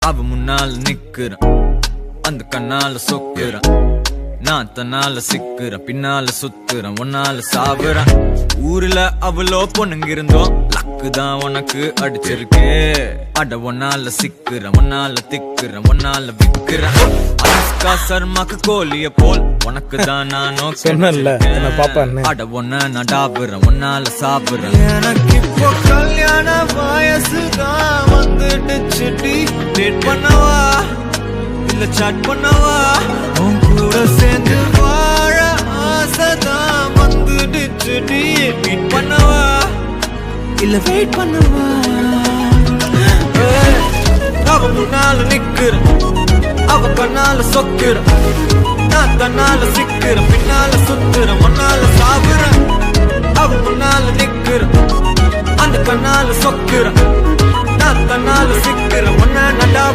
அவ முன்னால நிக்கிறேன், அந்த கண்ணால சொக்குறேன். நான் தன்னால சிக்குறேன், பின்னால சுத்துறேன், ஒன்னால சாவுறேன். ஊர்ல அவ்வளோ பொண்ணுங்க இருந்தோம், லக்கு தான் உனக்கு அடிச்சிருக்கு. அட ஒன்னால சிக்குறேன், ஒன்னால திக்குறேன், ஒன்னால விக்குறேன். அனுஷ்கா சர்மாக்கு கோலிய போல் உனக்கு தான் நானோ சொன்னல பாப்பா. அட ஒன்ன நான் டாபுறேன், ஒன்னால சாப்பிடுறேன். எனக்கு இப்போ கல்யாண வயசுதான் வந்துடுச்சு. டேட் பண்ணவா இல்ல சாட் பண்ணவா, உன் கூட சேர்ந்து வாழ ஆசைதான் வந்துடுச்சு. மீட் பண்ணவா இல்ல வெயிட் பண்ணவா. அவ முன்னால நிக்கிறேன், அவ கண்ணால சொக்குறேன். நான் தன்னால சிக்கிறேன், பின்னால சுத்துறேன், ஒன்னால சாவுறேன். அவ முன்னால நிக்கிறேன், அந்த கண்ணால சொக்குறேன். நான் தன்னால சிக்கிறேன், ஒன்ன நடா